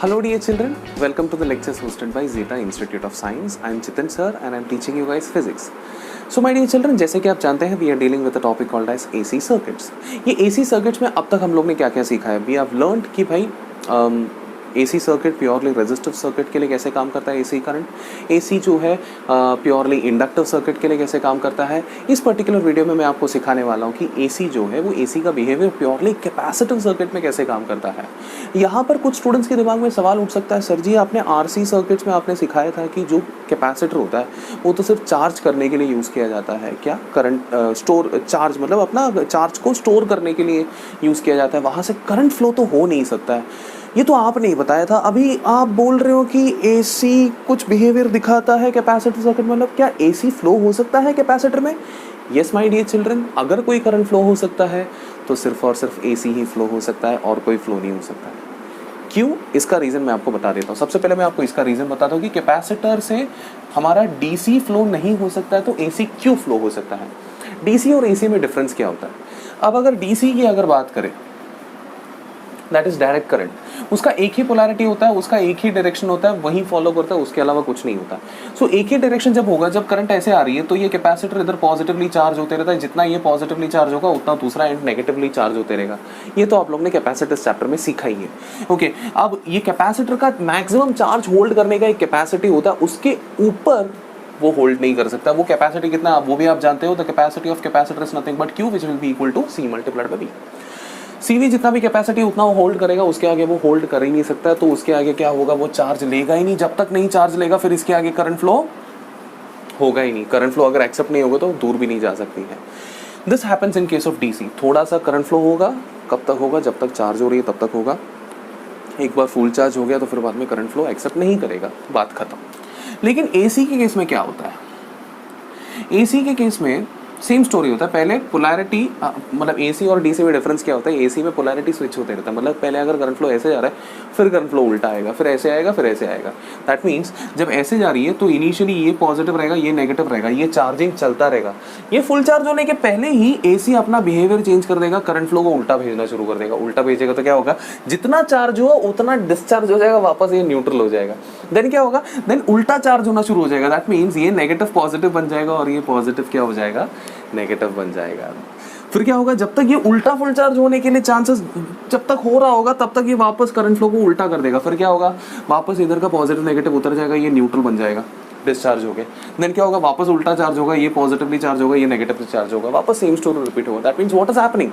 Hello dear children, welcome to the lectures hosted by Zeta Institute of Science. I am Chitan sir and I am teaching you guys physics. So my dear children, जैसे कि आप जानते हैं we are dealing with a topic called as AC circuits. ये AC circuits में अब तक हम लोग ने क्या क्या सीखा है? We have learned कि भाई AC circuit purely resistive circuit के लिए कैसे काम करता है AC करंट, AC जो है प्योरली इंडक्टिव सर्किट के लिए कैसे काम करता है। इस पर्टिकुलर वीडियो में मैं आपको सिखाने वाला हूँ कि AC जो है वो AC का बिहेवियर प्योरली कैपेसिटिव सर्किट में कैसे काम करता है। यहाँ पर कुछ स्टूडेंट्स के दिमाग में सवाल उठ सकता है, सर जी आपने RC सर्किट्स में आपने सिखाया था कि जो कैपेसिटर होता है वो तो सिर्फ चार्ज करने के लिए यूज़ किया जाता है, क्या करंट स्टोर चार्ज मतलब अपना चार्ज को स्टोर करने के लिए यूज़ किया जाता है, वहाँ से करंट फ्लो तो हो नहीं सकता है। ये तो आपने ही बताया था। अभी आप बोल रहे हो कि AC कुछ बिहेवियर दिखाता है कैपेसिटर सर्किट, मतलब क्या AC फ्लो हो सकता है कैपेसिटर में? यस माय डियर चिल्ड्रन, अगर कोई करंट फ्लो हो सकता है तो सिर्फ और सिर्फ AC ही फ्लो हो सकता है और कोई फ्लो नहीं हो सकता है। क्यों? इसका रीज़न मैं आपको बता देता हूँ। सबसे पहले मैं आपको इसका रीज़न बताता हूँ कि कैपेसिटर से हमारा DC फ्लो नहीं हो सकता है तो AC क्यों फ्लो हो सकता है। DC और AC में डिफरेंस क्या होता है? अब अगर DC की अगर बात करें, दैट इज डायरेक्ट करंट, उसका एक ही पोलैरिटी होता है, उसका एक ही डायरेक्शन होता है, वही फॉलो करता है, उसके अलावा कुछ नहीं होता। सो एक ही डायरेक्शन जब होगा, जब करंट ऐसे आ रही है तो ये कैपेसिटर इधर पॉजिटिवली चार्ज होते रहता है, जितना ये पॉजिटिवली चार्ज होगा उतना दूसरा एंड नेगेटिवली चार्ज होते रहेगा। ये तो आप लोग ने कैपेसिटर चैप्टर में सीखा ही है। ओके, अब ये कैपेसिटर का मैक्सिमम चार्ज होल्ड करने का एक कैपेसिटी होता है, उसके ऊपर वो होल्ड नहीं कर सकता। वो कैपेसिटी कितना वो भी आप जानते हो, the capacity of capacitor is nothing but Q which will be equal to C multiplied by V। CV जितना भी कैपेसिटी उतना वो होल्ड करेगा, उसके आगे वो होल्ड कर ही नहीं सकता, तो उसके आगे क्या होगा, वो चार्ज लेगा ही नहीं। जब तक नहीं चार्ज लेगा फिर इसके आगे करंट फ्लो होगा ही नहीं। करंट फ्लो अगर एक्सेप्ट नहीं होगा तो दूर भी नहीं जा सकती है। This happens in case of DC। थोड़ा सा करंट फ्लो होगा, कब तक होगा, जब तक चार्ज हो रही है तब तक होगा। एक बार फुल चार्ज हो गया तो फिर बाद में करंट फ्लो एक्सेप्ट नहीं करेगा, बात खत्म। लेकिन AC के केस में क्या होता है? AC के केस में सेम स्टोरी होता है। पहले पोलैरिटी मतलब AC और DC में डिफरेंस क्या होता है, AC में पोलैरिटी स्विच होते रहता है, मतलब पहले अगर करंट फ्लो ऐसे जा रहा है फिर करंट फ्लो उल्टा आएगा, फिर ऐसे आएगा, फिर ऐसे आएगा। दैट मीन्स जब ऐसे जा रही है तो इनिशियली ये पॉजिटिव रहेगा, ये नेगेटिव रहेगा, ये चार्जिंग चलता रहेगा। ये फुल चार्ज होने के पहले ही AC अपना बिहेवियर चेंज कर देगा, करंट फ्लो को उल्टा भेजना शुरू कर देगा। उल्टा भेजेगा तो क्या होगा, जितना चार्ज हुआ उतना डिस्चार्ज हो जाएगा, वापस ये न्यूट्रल हो जाएगा। देन क्या होगा, देन उल्टा चार्ज होना शुरू हो जाएगा। दैट मीन्स ये नेगेटिव पॉजिटिव बन जाएगा और ये पॉजिटिव क्या हो जाएगा, नेगेटिव बन जाएगा। फिर क्या होगा, जब तक ये उल्टा फुल चार्ज होने के लिए चांसेस जब तक हो रहा होगा तब तक ये वापस करंट फ्लो को उल्टा कर देगा। फिर क्या होगा, वापस इधर का पॉजिटिव नेगेटिव उतर जाएगा, ये न्यूट्रल बन जाएगा डिस्चार्ज हो गए। देन क्या होगा, वापस उल्टा चार्ज होगा, ये पॉजिटिवली चार्ज होगा, ये नेगेटिवली चार्ज होगा, वापस सेम स्टोरी रिपीट होगा। That means what is happening,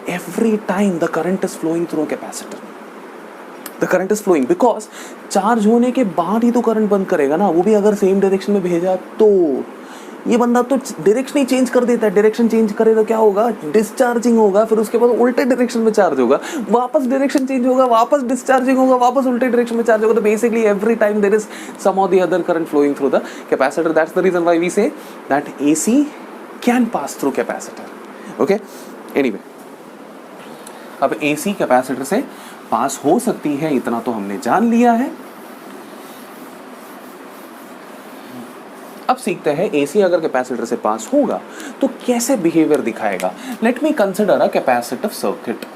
every time the current is flowing through capacitor. The current is flowing because charge होने के बाद ही तो करंट बंद करेगा ना, वो भी अगर सेम डायरेक्शन में भेजा तो। ये बंदा तो डायरेक्शन ही चेंज कर देता है, डायरेक्शन चेंज करे तो क्या होगा, डिस्चार्जिंग होगा, फिर उसके बाद उल्टे डायरेक्शन में चार्ज होगा, वापस डायरेक्शन चेंज होगा, वापस डिस्चार्जिंग होगा, वापस उल्टे डायरेक्शन में चार्ज होगा। तो basically every time there is some or the other current flowing through the capacitor. That's the reason why we say that AC can pass through capacitor. Okay, anyway, अब AC capacitor से pass हो सकती है, इतना तो हमने जान लिया है। अब सीखते हैं AC अगर कैपेसिटर से पास होगा तो कैसे बिहेवियर दिखाएगा। Let me consider a capacitive circuit.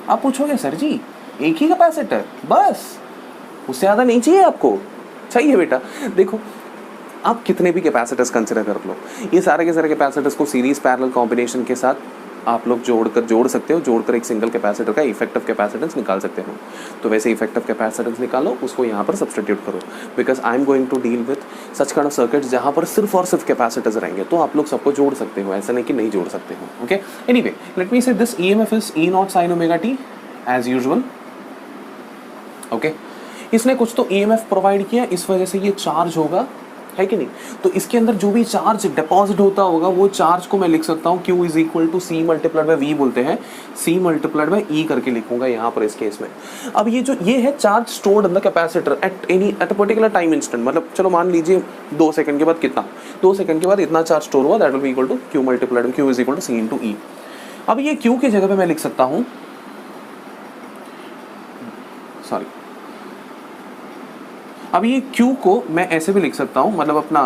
आप पूछोगे सर जी एक ही कैपेसिटर बस, उससे ज्यादा नहीं चाहिए आपको? चाहिए बेटा। देखो, आप कितने भी कैपेसिटर्स कंसिडर कर लो, ये सारे के सारे कैपेसिटर्स को सीरीज पैरेलल कॉम्बिनेशन के साथ आप लोग जोड़ सकते हो, जोड़कर एक सिंगल कैपेसिटर का इफेक्टिव कैपेसिटेंस निकाल सकते हो। तो वैसे इफेक्टिव कैपेसिटेंस निकालो, उसको यहाँ पर सब्सटीट्यूट करो, because I am going to deal with such kind of circuits जहाँ पर सिर्फ और सिर्फ कैपेसिटर्स रहेंगे। तो आप लोग सबको जोड़ सकते हो, ऐसा नहीं कि नहीं जोड़ सकते हो। Okay, anyway, let me say this EMF is E0 sin omega t as usual. Okay, इसने कुछ तो EMF प्रोवाइड किया, इस वजह से ये चार्ज होगा, है कि नहीं? तो इसके अंदर जो भी चार्ज डिपॉजिट होता होगा वो चार्ज को मैं लिख सकता हूँ Q is equal to C multiplied by V बोलते हैं, C मल्टीप्लाइड बाय E करके लिखूंगा यहाँ पर इस केस में। अब ये है charge stored in the capacitor at a particular time instant. मतलब चलो मान लीजिए 2 सेकंड के बाद कितना, 2 सेकंड के बाद इतना चार्ज स्टोर हुआ, that will be equal to Q multiplied Q is equal to C into E। अब ये Q की जगह पे मैं लिख सकता हूँ, सॉरी, अब ये Q को मैं ऐसे भी लिख सकता हूँ, मतलब अपना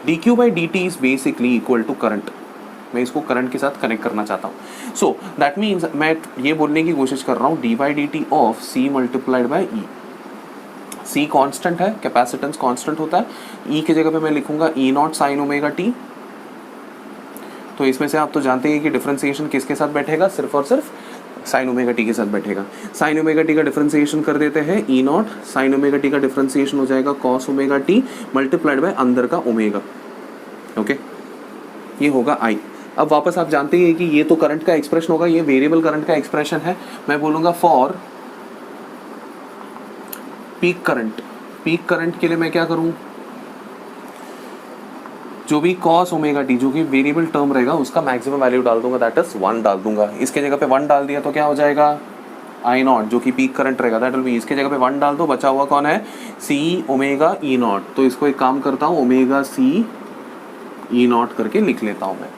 dQ by dt is basically equal to current. मैं इसको करंट के साथ कनेक्ट करना चाहता हूँ। सो दैट मीन्स मैं ये बोलने की कोशिश कर रहा हूँ D by D T of C multiplied by E. C constant है, कैपेसिटेंस कांस्टेंट होता है, ई की जगह पे मैं लिखूंगा E naught sine omega T. तो इसमें से आप तो जानते हैं कि डिफरेंशिएशन किसके साथ बैठेगा, सिर्फ और सिर्फ साइन ओमेगा टी के साथ बैठेगा। साइन ओमेगा टी का डिफरेंशिएशन कर देते हैं, ई नॉट साइन ओमेगा टी का डिफरेंशिएशन हो जाएगा cos omega T multiplied by अंदर का ओमेगा। ओके, ये होगा आई। अब वापस आप जानते हैं कि ये तो करंट का एक्सप्रेशन होगा, ये वेरिएबल करंट का एक्सप्रेशन है। मैं बोलूंगा for peak current, peak current के लिए मैं क्या करूं, जो भी कॉस ओमेगा टी जो कि वेरिएबल टर्म रहेगा उसका मैक्सिमम वैल्यू डाल दूंगा, दैट इज 1 डाल दूंगा। इसके जगह पे 1 डाल दिया तो क्या हो जाएगा, आई नॉट जो कि पीक करंट रहेगा दैट विल बी, इसके जगह पे 1 डाल दो, बचा हुआ कौन है, सी ओमेगा ई नॉट। तो इसको एक काम करता हूँ ओमेगा सी ई नॉट करके लिख लेता हूँ मैं।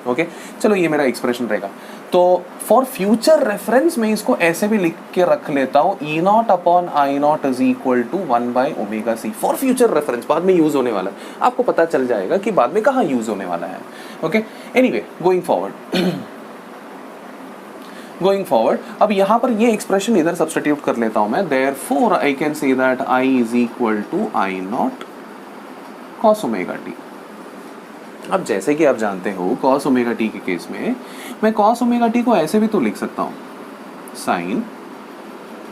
ओके चलो ये मेरा एक्सप्रेशन रहेगा। तो फॉर फ्यूचर रेफरेंस मैं इसको ऐसे भी लिख के रख लेता हूँ, E naught upon I naught is equal to 1 by omega C. For future reference, बाद में यूज होने वाला है, आपको पता चल जाएगा कि बाद में कहाँ यूज होने वाला है। ओके एनीवे गोइंग फॉरवर्ड अब यहाँ पर ये एक्सप्रेशन इधर सब्स्टिट्यूट कर लेता हूँ मैं, therefore I can say that I is equal to I naught cos omega T. अब जैसे कि आप जानते हो कॉस ओमेगा टी के केस में मैं कॉस ओमेगा टी को ऐसे भी तो लिख सकता हूँ, sign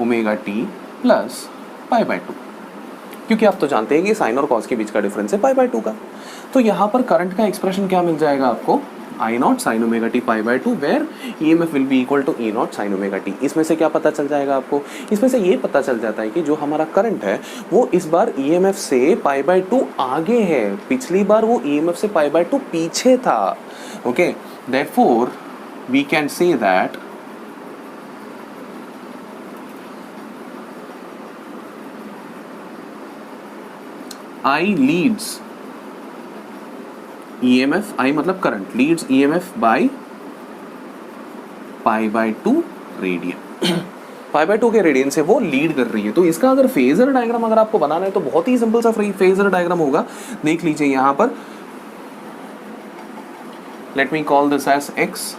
omega T plus pi by 2, क्योंकि आप तो जानते हैं कि साइन और कॉस के बीच का डिफरेंस है पाई बाय 2 का। तो यहाँ पर करंट का एक्सप्रेशन क्या मिल जाएगा आपको, I naught sine omega T pi by 2 where E M F will be equal to E naught sine omega T. इसमें से क्या पता चल जाएगा आपको, इसमें से ये पता चल जाता है कि जो हमारा करंट है वो इस बार ई एम एफ से पाई बाय 2 आगे है, पिछली बार वो ई एम एफ से पाई बाय 2 पीछे था। Okay therefore we can say that I leads EMF, I मतलब current, leads EMF by pi by 2 radian. Pi by 2 के रेडियन से वो लीड कर रही है। तो इसका अगर फेजर डायग्राम अगर आपको बनाना है तो बहुत ही सिंपल सा फेजर डायग्राम होगा, देख लीजिए यहां पर। Let me call this as x,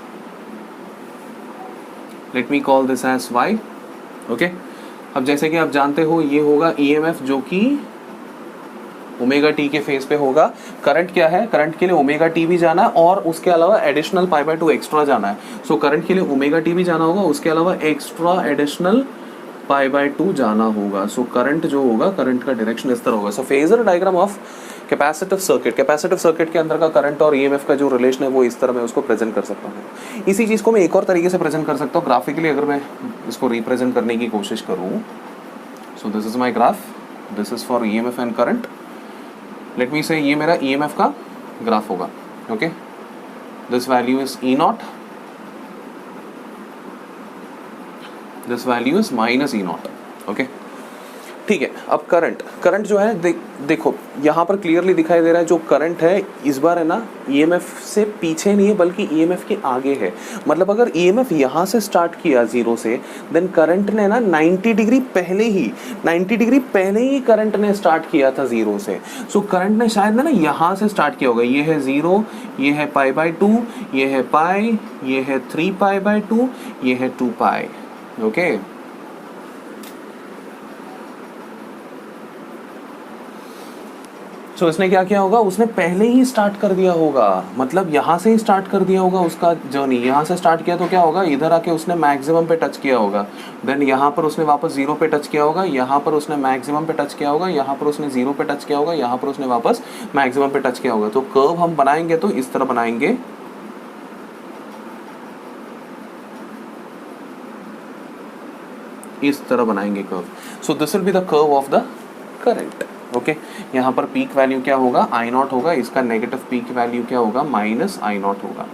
let me call this as y। Okay अब जैसे कि आप जानते हो ये होगा EMF जो कि ओमेगा टी के फेज पे होगा। करंट क्या है, करंट के लिए ओमेगा टी भी जाना है और उसके अलावा एडिशनल पाई बाय 2 एक्स्ट्रा जाना है। सो करंट के लिए ओमेगा टी भी जाना होगा, उसके अलावा एक्स्ट्रा एडिशनल पाई बाय 2 जाना होगा। सो करंट जो होगा, करंट का डायरेक्शन इस तरह होगा। So phasor diagram of capacitive circuit, capacitive circuit के अंदर का करंट और ईएमएफ का जो रिलेशन है वो इस तरह मैं उसको प्रेजेंट कर सकता हूँ। इसी चीज़ को मैं एक और तरीके से प्रेजेंट कर सकता हूँ ग्राफिकली, अगर मैं इसको रिप्रेजेंट करने की कोशिश करूँ। So this is my graph, this is for EMF and current. Late me से ये मेरा ईएमएफ का ग्राफ होगा। Okay this value is E not, this value is minus E not. Okay ठीक है। अब करंट, करंट जो है देखो यहाँ पर क्लियरली दिखाई दे रहा है, जो करंट है इस बार है ना ईएमएफ से पीछे नहीं है बल्कि ईएमएफ के आगे है। मतलब अगर ईएमएफ यहाँ से स्टार्ट किया 0 से, देन करंट ने ना 90 डिग्री पहले ही करंट ने स्टार्ट किया था 0 से। सो करंट ने शायद ना यहाँ से स्टार्ट किया होगा। ये है 0, ये है पाई बाय 2, ये है पाई, ये है 3 पाई बाय 2, ये है 2 पाई। ओके सो इसने क्या किया होगा, उसने पहले ही स्टार्ट कर दिया होगा, मतलब यहाँ से ही स्टार्ट कर दिया होगा उसका जर्नी। यहाँ से स्टार्ट किया तो क्या होगा, इधर आके उसने मैक्सिमम पे टच किया होगा, देन यहाँ पर उसने वापस 0 पे टच किया होगा, यहाँ पर उसने मैक्सिमम पे टच किया होगा, यहाँ पर उसने 0 पे टच किया होगा, यहाँ पर उसने वापस मैक्सिमम पे टच किया होगा। तो कर्व हम बनाएंगे तो इस तरह बनाएंगे, इस तरह बनाएंगे curve. So this will be the curve of the current. Okay यहाँ पर पीक वैल्यू क्या होगा, आई नॉट होगा, इसका नेगेटिव पीक वैल्यू क्या होगा, माइनस आई नॉट होगा।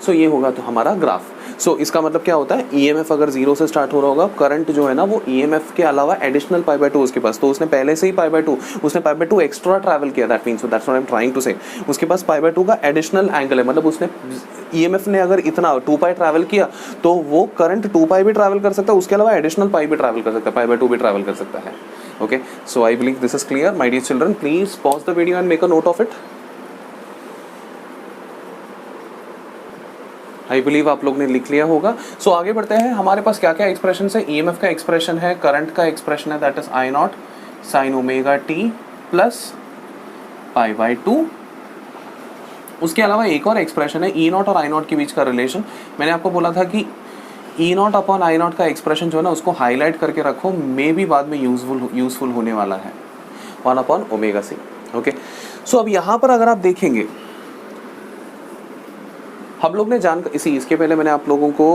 सो ये होगा तो हमारा ग्राफ। सो इसका मतलब क्या होता है, ईएमएफ अगर 0 से स्टार्ट हो रहा होगा, करंट जो है ना वो ईएमएफ के अलावा एडिशनल पाई बाय 2 उसके पास, तो उसने पहले से ही पाई बाय 2, उसने पाई बाय 2 एक्स्ट्रा ट्रैवल किया, that means, so that's what I am trying to say, उसके पास पाई बाय 2 का एडिशनल एंगल है। मतलब उसने ईएमएफ ने अगर इतना 2 पाई ट्रैवल किया तो वो करंट 2 पाई भी ट्रैवल कर सकता है, उसके अलावा एडिशनल पाई भी ट्रैवल कर सकता है, पाई बाय 2 भी ट्रैवल कर सकता है। Okay so I believe this is clear my dear children, please pause the video and make a note of it. I believe आप लोग ने लिख लिया होगा। सो आगे बढ़ते हैं, हमारे पास क्या क्या एक्सप्रेशन है। ईएमएफ का एक्सप्रेशन है, करंट का एक्सप्रेशन है, that is I naught sine omega T plus pi by 2। उसके अलावा एक और एक्सप्रेशन है ई नॉट और आई नॉट के बीच का रिलेशन। मैंने आपको बोला था कि ई नॉट अपॉन आई नॉट का एक्सप्रेशन जो है ना उसको हाईलाइट करके रखो, मे भी बाद में यूजफुल होने वाला है, 1 अपॉन ओमेगा सी। ओके, सो अब यहाँ पर अगर आप देखेंगे, हम लोग ने इसके पहले मैंने आप लोगों को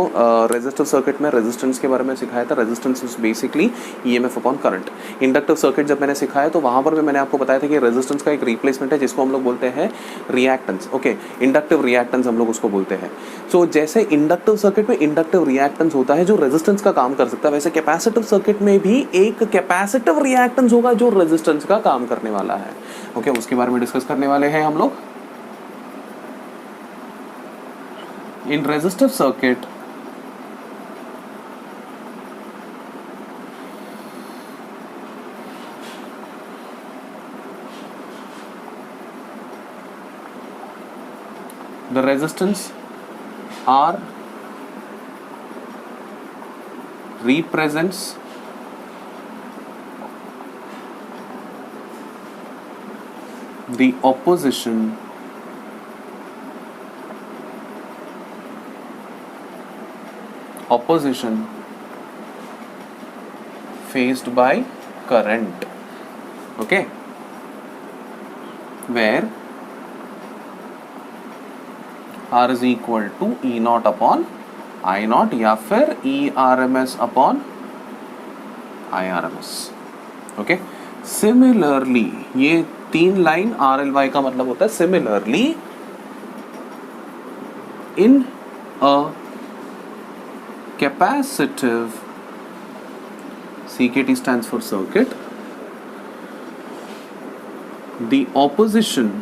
रेजिस्टिव सर्किट में रेजिस्टेंस के बारे में सिखाया था। Resistance is basically EMF upon current. Inductive circuit जब मैंने सिखाया तो वहाँ पर भी मैंने आपको बताया था कि रेजिस्टेंस का एक रिप्लेसमेंट है जिसको हम लोग बोलते हैं रिएक्टेंस। ओके, इंडक्टिव रिएक्टेंस हम लोग उसको बोलते हैं। सो जैसे इंडक्टिव सर्किट में इंडक्टिव रिएक्टेंस होता है जो रेजिस्टेंस का काम कर सकता है, वैसे कैपेसिटिव सर्किट में भी एक कैपेसिटिव रिएक्टेंस होगा जो रेजिस्टेंस का काम करने वाला है। ओके, उसके बारे में डिस्कस करने वाले हैं हम लोग। In resistive circuit, the resistance R represents the opposition faced by current. Okay, where R is equal to E naught upon I naught या फिर E RMS upon I RMS. Okay, similarly ये 3 line RLY का मतलब होता है similarly in a capacitive, CKT stands for circuit, the opposition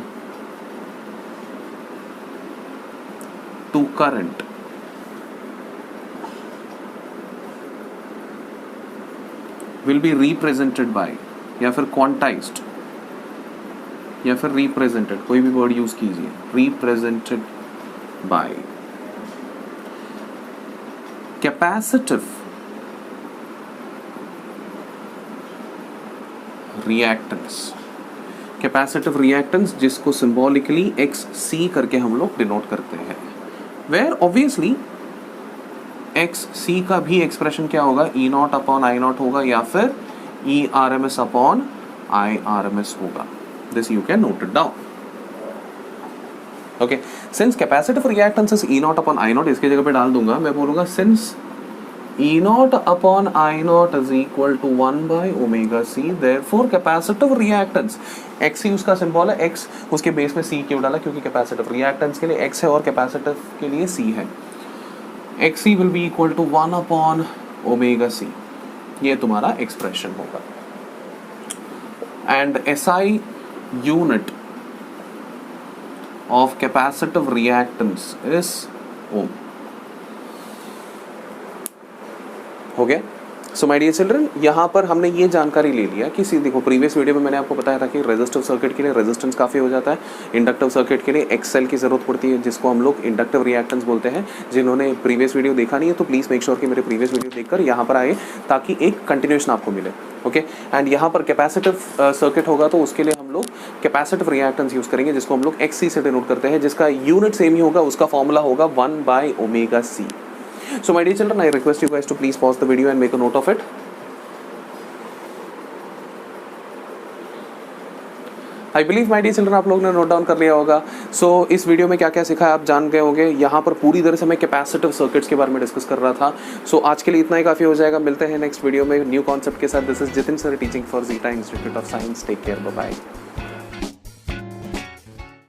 to current will be represented by या फिर quantized या फिर represented, कोई भी वर्ड यूज कीजिए, represented by capacitive reactance। Capacitive reactance जिसको सिंबॉलिकली XC करके हम लोग डिनोट करते हैं, वेयर ऑब्वियसली XC का भी एक्सप्रेशन क्या होगा, E not upon I not होगा या फिर E RMS upon I RMS होगा। This you can note it down. Okay, since capacitive reactance is E not upon I not, इसकी जगह पे डाल दूंगा, मैं बोलूंगा since E naught upon I naught is equal to 1 by omega C, therefore capacitive reactance, XC उसका symbol है, X उसके बेस में C क्यों डाला, क्योंकि कैपेसिटिव रिएक्टेंस के लिए X है और कैपेसिटिव के लिए C है। XC will be equal to 1 upon omega C, ये तुम्हारा एक्सप्रेशन होगा। And SI unit of capacitive reactance is ohm। हो गया। सो माय डियर चिल्ड्रन, यहाँ पर हमने ये जानकारी ले लिया कि देखो प्रीवियस वीडियो में मैंने आपको बताया था कि रेजिस्टिव सर्किट के लिए रेजिस्टेंस काफ़ी हो जाता है, इंडक्टिव सर्किट के लिए एक्सएल की ज़रूरत पड़ती है जिसको हम लोग इंडक्टिव रिएक्टेंस बोलते हैं। जिन्होंने प्रीवियस वीडियो देखा नहीं है तो प्लीज़ मेक श्योर कि मेरे प्रीवियस वीडियो देखकर यहाँ पर आए ताकि एक कंटिन्यूएशन आपको मिले। ओके, एंड यहाँ पर कैपेसिटिव सर्किट होगा तो उसके लिए हम लोग कैपेसिटिव रिएक्टेंस यूज़ करेंगे जिसको हम लोग XC से डिनोट करते हैं, जिसका यूनिट सेम ही होगा, उसका फॉर्मूला होगा 1 by omega C। So my dear children, I request you guys to please pause the video and make a note of it. I believe my dear children आप लोग ने note down कर लिया होगा। So इस video में क्या क्या सीखा है आप जान गए होंगे। यहाँ पर पूरी तरह से मैं कैपेसिटिव सर्किट्स के बारे में डिस्कस कर रहा था। So आज के लिए इतना ही काफ़ी हो जाएगा। मिलते हैं नेक्स्ट वीडियो में न्यू कॉन्सेप्ट के साथ। This is Jitin sir teaching for Zeta Institute of Science. Take care, bye bye.